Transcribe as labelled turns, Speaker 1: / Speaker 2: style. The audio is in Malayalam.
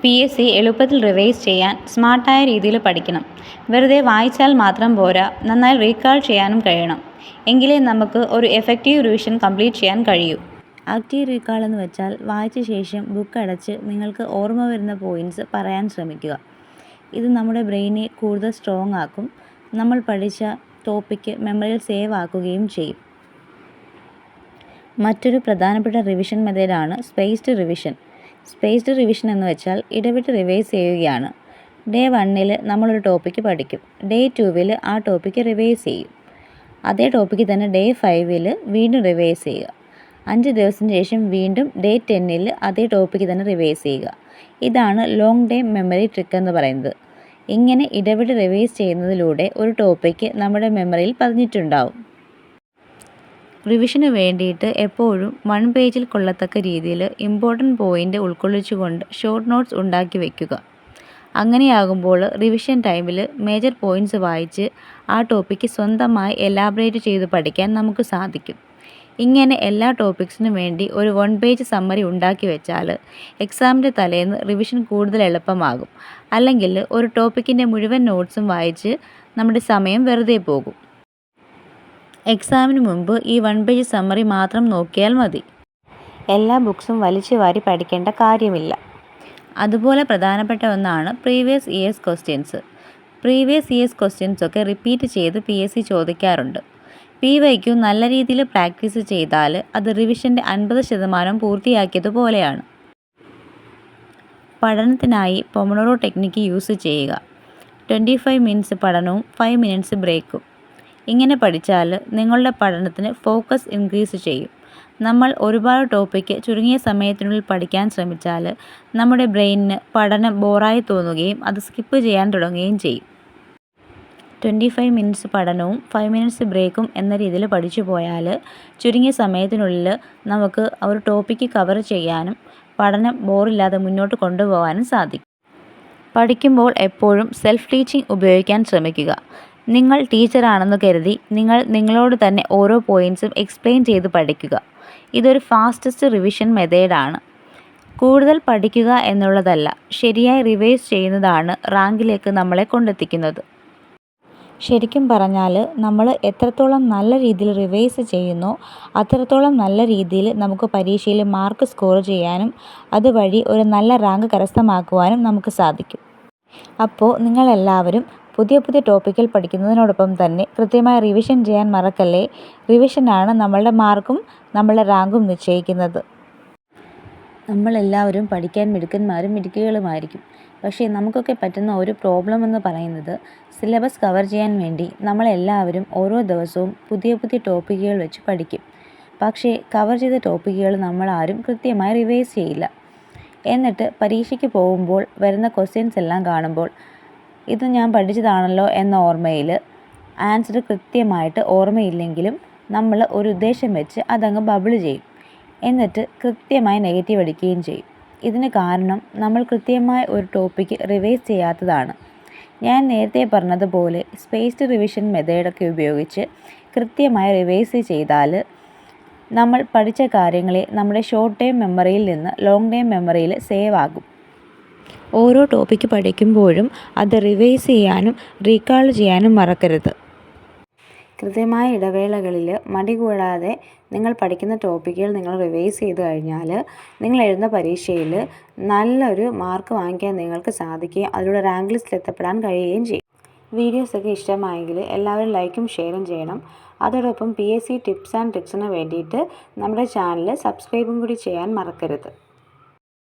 Speaker 1: PSC എളുപ്പത്തിൽ റിവൈസ് ചെയ്യാൻ സ്മാർട്ടായ രീതിയിൽ പഠിക്കണം. വെറുതെ വായിച്ചാൽ മാത്രം പോരാ, നന്നായി റീകാൾ ചെയ്യാനും കഴിയണം. എങ്കിലേ നമുക്ക് ഒരു എഫക്റ്റീവ് റിവിഷൻ കംപ്ലീറ്റ് ചെയ്യാൻ കഴിയൂ. ആക്റ്റീവ് റീകാൾ എന്ന് വെച്ചാൽ വായിച്ച ശേഷം ബുക്ക് അടച്ച് നിങ്ങൾക്ക് ഓർമ്മ വരുന്ന പോയിന്റ്സ് പറയാൻ ശ്രമിക്കുക. ഇത് നമ്മുടെ ബ്രെയിനെ കൂടുതൽ സ്ട്രോങ് ആക്കും. നമ്മൾ പഠിച്ച ടോപ്പിക്ക് മെമ്മറിയിൽ സേവ് ആക്കുകയും ചെയ്യും. മറ്റൊരു പ്രധാനപ്പെട്ട റിവിഷൻ മെത്തേഡാണ് സ്പേസ്ഡ് റിവിഷൻ. സ്പേസ്ഡ് റിവിഷൻ എന്ന് വെച്ചാൽ ഇടവിട്ട് റിവൈസ് ചെയ്യുകയാണ്. ഡേ 1 നമ്മളൊരു ടോപ്പിക്ക് പഠിക്കും. ഡേ 2 ആ ടോപ്പിക്ക് റിവൈസ് ചെയ്യും. അതേ ടോപ്പിക്ക് തന്നെ ഡേ 5 വീണ്ടും റിവൈസ് ചെയ്യുക. 5 ദിവസത്തിന് ശേഷം വീണ്ടും ഡേ 10 അതേ ടോപ്പിക്ക് തന്നെ റിവൈസ് ചെയ്യുക. ഇതാണ് ലോങ് ടൈം മെമ്മറി ട്രിക്ക് എന്ന് പറയുന്നത്. ഇങ്ങനെ ഇടവിട്ട് റിവൈസ് ചെയ്യുന്നതിലൂടെ ഒരു ടോപ്പിക്ക് നമ്മുടെ മെമ്മറിയിൽ പതിഞ്ഞിട്ടുണ്ടാവും. റിവിഷന് വേണ്ടിയിട്ട് എപ്പോഴും 1 പേജിൽ കൊള്ളത്തക്ക രീതിയിൽ ഇമ്പോർട്ടൻ്റ് പോയിൻ്റ് ഉൾക്കൊള്ളിച്ചുകൊണ്ട് ഷോർട്ട് നോട്ട്സ് ഉണ്ടാക്കി വയ്ക്കുക. അങ്ങനെയാകുമ്പോൾ റിവിഷൻ ടൈമിൽ മേജർ പോയിൻറ്റ്സ് വായിച്ച് ആ ടോപ്പിക്ക് സ്വന്തമായി എലാബറേറ്റ് ചെയ്ത് പഠിക്കാൻ നമുക്ക് സാധിക്കും. ഇങ്ങനെ എല്ലാ ടോപ്പിക്സിനും വേണ്ടി ഒരു 1 പേജ് സമ്മറി ഉണ്ടാക്കി വെച്ചാൽ എക്സാമിൻ്റെ തലേന്ന് റിവിഷൻ കൂടുതൽ എളുപ്പമാകും. അല്ലെങ്കിൽ ഒരു ടോപ്പിക്കിൻ്റെ മുഴുവൻ നോട്ട്സും വായിച്ച് നമ്മുടെ സമയം വെറുതെ പോകും. എക്സാമിന് മുമ്പ് ഈ 1 പേജ് സമ്മറി മാത്രം നോക്കിയാൽ മതി. എല്ലാ ബുക്സും വലിച്ചു വാരി പഠിക്കേണ്ട കാര്യമില്ല. അതുപോലെ പ്രധാനപ്പെട്ട ഒന്നാണ് previous years questions. Previous years questions ഒക്കെ റിപ്പീറ്റ് ചെയ്ത് PSC ചോദിക്കാറുണ്ട്. PYQ നല്ല രീതിയിൽ പ്രാക്ടീസ് ചെയ്താൽ അത് റിവിഷൻ്റെ 50% പൂർത്തിയാക്കിയതുപോലെയാണ്. പഠനത്തിനായി പൊമോഡോറോ ടെക്നിക്ക് യൂസ് ചെയ്യുക. 25 മിനിറ്റ്സ് പഠനവും 5 മിനിറ്റ്സ് ബ്രേക്കും. ഇങ്ങനെ പഠിച്ചാൽ നിങ്ങളുടെ പഠനത്തിന് ഫോക്കസ് ഇൻക്രീസ് ചെയ്യും. നമ്മൾ ഒരുപാട് ടോപ്പിക്ക് ചുരുങ്ങിയ സമയത്തിനുള്ളിൽ പഠിക്കാൻ ശ്രമിച്ചാൽ നമ്മുടെ ബ്രെയിനിന് പഠനം ബോറായി തോന്നുകയും അത് സ്കിപ്പ് ചെയ്യാൻ തുടങ്ങുകയും ചെയ്യും. 25 മിനിറ്റ്സ് പഠനവും 5 മിനിറ്റ്സ് ബ്രേക്കും എന്ന രീതിയിൽ പഠിച്ചു പോയാൽ ചുരുങ്ങിയ സമയത്തിനുള്ളിൽ നമുക്ക് ഒരു ടോപ്പിക്ക് കവർ ചെയ്യാനും പഠനം ബോറില്ലാതെ മുന്നോട്ട് കൊണ്ടുപോകാനും സാധിക്കും. പഠിക്കുമ്പോൾ എപ്പോഴും സെൽഫ് ടീച്ചിങ് ഉപയോഗിക്കാൻ ശ്രമിക്കുക. നിങ്ങൾ ടീച്ചറാണെന്ന് കരുതി നിങ്ങളോട് തന്നെ ഓരോ പോയിൻറ്റ്സും എക്സ്പ്ലെയിൻ ചെയ്ത് പഠിക്കുക. ഇതൊരു ഫാസ്റ്റസ്റ്റ് റിവിഷൻ മെത്തേഡാണ്. കൂടുതൽ പഠിക്കുക എന്നുള്ളതല്ല, ശരിയായി റിവൈസ് ചെയ്യുന്നതാണ് റാങ്കിലേക്ക് നമ്മളെ കൊണ്ടെത്തിക്കുന്നത്. ശരിക്കും പറഞ്ഞാൽ നമ്മൾ എത്രത്തോളം നല്ല രീതിയിൽ റിവൈസ് ചെയ്യുന്നോ അത്രത്തോളം നല്ല രീതിയിൽ നമുക്ക് പരീക്ഷയിൽ മാർക്ക് സ്കോർ ചെയ്യാനും അതുവഴി ഒരു നല്ല റാങ്ക് കരസ്ഥമാക്കുവാനും നമുക്ക് സാധിക്കും. അപ്പോൾ നിങ്ങളെല്ലാവരും പുതിയ ടോപ്പിക്കിൽ പഠിക്കുന്നതിനോടൊപ്പം തന്നെ കൃത്യമായി റിവിഷൻ ചെയ്യാൻ മറക്കല്ലേ. റിവിഷനാണ് നമ്മളുടെ മാർക്കും നമ്മളുടെ റാങ്കും നിശ്ചയിക്കുന്നത്. നമ്മളെല്ലാവരും പഠിക്കാൻ മിടുക്കന്മാരും മിടുക്കികളുമായിരിക്കും. പക്ഷേ നമുക്കൊക്കെ പറ്റുന്ന ഒരു പ്രോബ്ലം എന്ന് പറയുന്നത് സിലബസ് കവർ ചെയ്യാൻ വേണ്ടി നമ്മളെല്ലാവരും ഓരോ ദിവസവും പുതിയ ടോപ്പിക്കുകൾ വെച്ച് പഠിക്കും. പക്ഷേ കവർ ചെയ്ത ടോപ്പിക്കുകൾ നമ്മളാരും കൃത്യമായി റിവൈസ് ചെയ്യില്ല. എന്നിട്ട് പരീക്ഷയ്ക്ക് പോകുമ്പോൾ വരുന്ന ക്വസ്റ്റ്യൻസ് എല്ലാം കാണുമ്പോൾ ഇത് ഞാൻ പഠിച്ചതാണല്ലോ എന്ന ഓർമ്മയിൽ ആൻസർ കൃത്യമായിട്ട് ഓർമ്മയില്ലെങ്കിലും നമ്മൾ ഒരു ഉദ്ദേശം വെച്ച് അതങ്ങ് ബബിൾ ചെയ്യും. എന്നിട്ട് കൃത്യമായി നെഗറ്റീവ് അടിക്കുകയും ചെയ്യും. ഇതിന് കാരണം നമ്മൾ കൃത്യമായ ഒരു ടോപ്പിക്ക് റിവൈസ് ചെയ്യാത്തതാണ്. ഞാൻ നേരത്തെ പറഞ്ഞതുപോലെ സ്പേസ്ഡ് റിവിഷൻ മെത്തേഡൊക്കെ ഉപയോഗിച്ച് കൃത്യമായി റിവൈസ് ചെയ്താൽ നമ്മൾ പഠിച്ച കാര്യങ്ങളെ നമ്മുടെ ഷോർട്ട് ടൈം മെമ്മറിയിൽ നിന്ന് ലോങ് ടൈം മെമ്മറിയിൽ സേവ് ആകും. ഓരോ ടോപ്പിക്ക് പഠിക്കുമ്പോഴും അത് റിവൈസ് ചെയ്യാനും റീകാൾ ചെയ്യാനും മറക്കരുത്. കൃത്യമായ ഇടവേളകളിൽ മടി കൂടാതെ നിങ്ങൾ പഠിക്കുന്ന ടോപ്പിക്കുകൾ നിങ്ങൾ റിവൈസ് ചെയ്ത് കഴിഞ്ഞാൽ നിങ്ങൾ എഴുതുന്ന പരീക്ഷയിൽ നല്ലൊരു മാർക്ക് വാങ്ങിക്കാൻ നിങ്ങൾക്ക് സാധിക്കുകയും അതിലൂടെ റാങ്ക് ലിസ്റ്റിൽ എത്തപ്പെടാൻ കഴിയുകയും ചെയ്യും. വീഡിയോസൊക്കെ ഇഷ്ടമായെങ്കിൽ എല്ലാവരും ലൈക്കും ഷെയറും ചെയ്യണം. അതോടൊപ്പം PSC ടിപ്സ് ആൻഡ് ട്രിക്സിന് വേണ്ടിയിട്ട് നമ്മുടെ ചാനൽ സബ്സ്ക്രൈബും കൂടി ചെയ്യാൻ മറക്കരുത്.